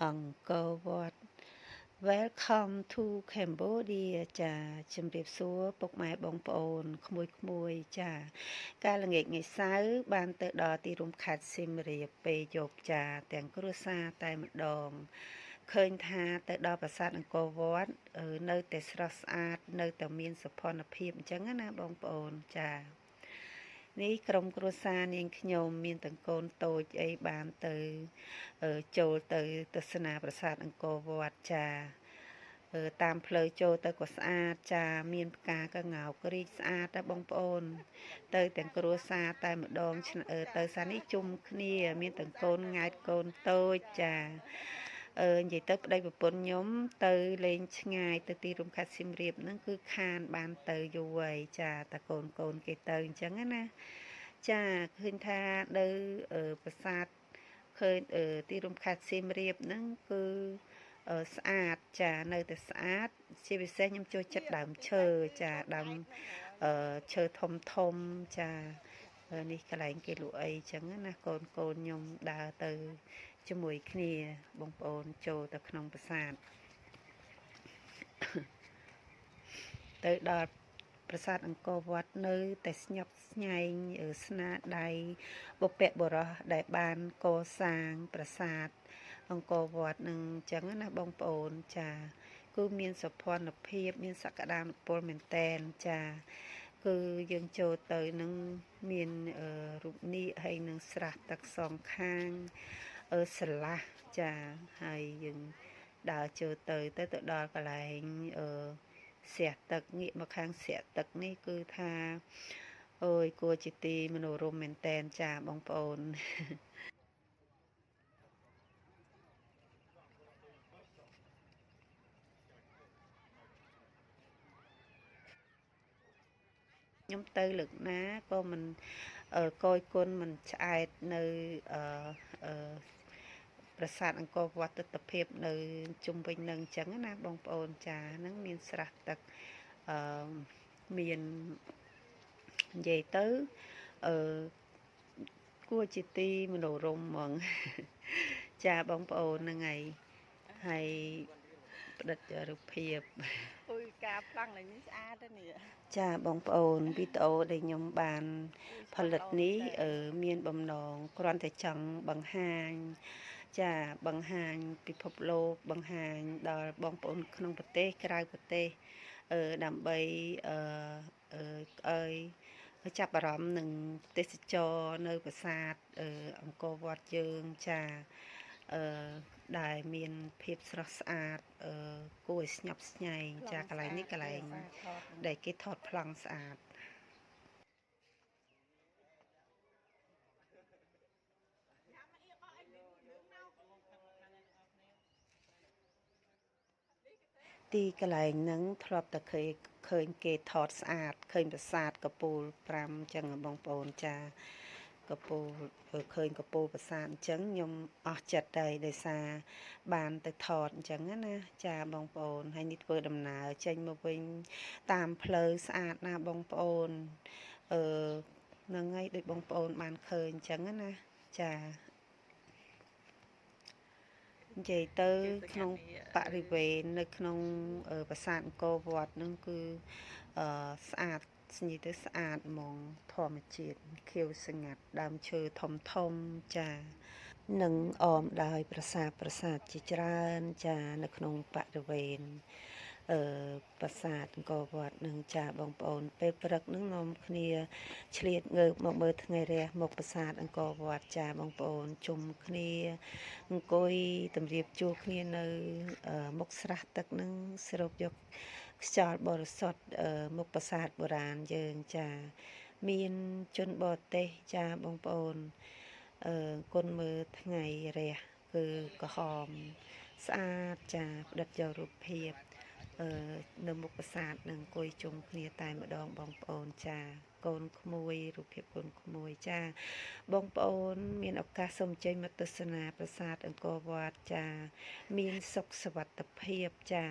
Angkor Wat Welcome to Cambodia ចាជំរាបសួរពុកម៉ែបងប្អូនក្មួយចាកាលល្ងាចថ្ងៃសៅរ៍បានទៅដល់ទីរួមខេត្តសៀមរាបពេលយប់ចាទាំងគ្រួសារតែម្ដងឃើញថាទៅដល់ប្រាសាទអង្គរវត្តនៅតែស្រស់ស្អាតនៅតែមានសោភ័ណភាពអញ្ចឹងណាបងប្អូនចានេះក្រុមគ្រួសារនាងខ្ញុំមានទាំងកូនតូចអីបានទៅចូលទៅទស្សនាប្រាសាទអង្គរវត្តចាតាមផ្លូវចូលទៅក៏ស្អាតចាមានផ្កាកង្កោករីកស្អាតដែរបងប្អូនទៅទាំងគ្រួសារតែម្ដងទៅសានេះជុំគ្នាមានទាំងកូនង៉ែតកូនតូចចានិយាយទៅប្តីប្រពន្ធខ្ញុំទៅលេងឆ្ងាយទៅទីរួមខេត្តសៀមរាបហ្នឹងគឺខានបានទៅយូរហើយចាតាកូនគេទៅអញ្ចឹងណាចាឃើញថានៅប្រាសាទឃើញទីរួមខេត្តសៀមរាបហ្នឹងគឺស្អាតចានៅតែស្អាតជាពិសេសខ្ញុំចូលចិត្តដើមឈើចាដើមឈើធំចានេះកន្លែងគេលក់អីចឹងណាកូនខ្ញុំដើរទៅជាមួយគ្នាបងប្អូនចូលទៅក្នុងប្រាសាទទៅដល់ប្រាសាទអង្គរវត្តនៅតែស្ញប់ស្ញែងស្នាដៃបុព្វបុរសដែលបានកសាងប្រាសាទអង្គរវត្តនឹងអញ្ចឹងណាបងប្អូនចាគឺមានសោភ័ណភាពមានសក្តានុពលមែនតែនចាគឺយើងចូលទៅនឹងមានរូបនាគហើយនឹងស្រះទឹកសងខាងស្រឡះចាហើយយើងដើរចូលទៅដល់កន្លែងស្រះទឹកងាកមកខាងស្រះទឹកនេះគឺថាអូយគួរជាទីមនោរម្យមែនតែនចាបងប្អូនខ្ញុំទៅលើកណាក៏មិនកយគុណមិនឆ្អែតនៅប្រាសាទអង្គរវត្តទស្សនភាពនៅជុំវិញនឹងអញ្ចឹងណាបងប្អូនចាហ្នឹងមានស្រះទឹកមាននិយាយទៅគួរជាទីមនោរម្យហ្មងចាបងប្អូនហ្នឹងហើយផ្ដិតរូបភាពអុយការប្លង់នេះស្អាតទេនេះចាបងប្អូនវីដេអូដែលខ្ញុំបានផលិតនេះមានបំណងគ្រាន់តែចង់បង្ហាញចាបង្ហាញពិភពលោកបង្ហាញដល់បងប្អូនក្នុងប្រទេសក្រៅប្រទេសដើម្បីឲ្យចាប់អារម្មណ៍នឹងទេសចរនៅប្រាសាទអង្គរវត្តយើងចាដែលមានភាពស្រស់ស្អាតគួរឲ្យស្ញប់ស្ញែងចាកន្លែងនេះកន្លែងដែលគេថតប្លង់ស្អាតទីកន្លែងហ្នឹងធ្លាប់តែឃើញគេថតស្អាតឃើញប្រាសាទកពូល5ចឹងបងប្អូនចាកពូលឃើញកពូលប្រាសាទអញ្ចឹងខ្ញុំអស់ចិត្តដែរដោយសារបានទៅថតអញ្ចឹងណាចាបងប្អូនហើយនេះធ្វើដំណើរចេញមកវិញតាមផ្លូវស្អាតណាបងប្អូនហ្នឹងហើយដូចបងប្អូនបានឃើញអញ្ចឹងណាចានិយាយទៅក្នុងបរិវេណនៅក្នុងប្រាសាទអង្គរវត្តហ្នឹងគឺស្អាតនិយាយទៅស្អាតហ្មងធម្មជាតិខៀវស្ងាត់ដើមឈើធំចានិងអមដោយប្រាសាទជាច្រើនចានៅក្នុងបរិវេណប្រាសាទអង្គរវត្តនឹងចាបងប្អូនពេលព្រឹកនឹងនាំគ្នាឆ្លៀតងើបមកមើលថ្ងៃរះមកប្រាសាទអង្គរវត្តចាបងប្អូនជុំគ្នាអង្គុយតម្រៀបជួរគ្នានៅមុខស្រះទឹកនឹងស្រូបយកខ្យល់បរិសុទ្ធមុខប្រាសាទបុរាណយើងចាមានជនបរទេសចាបងប្អូនគុណមើលថ្ងៃរះគឺក្រហមស្អាតចាផ្ដិតយករូបភាពនៅមុខប្រាសាទនឹងអង្គុយជុំគ្នាតែម្ដងបងប្អូនចាកូនក្មួយរូបភាពកូនក្មួយចាបងប្អូនមានឱកាសសូមចេញមកទស្សនាប្រាសាទអង្គរវត្តចាមានសុខសុវត្ថិភាពចា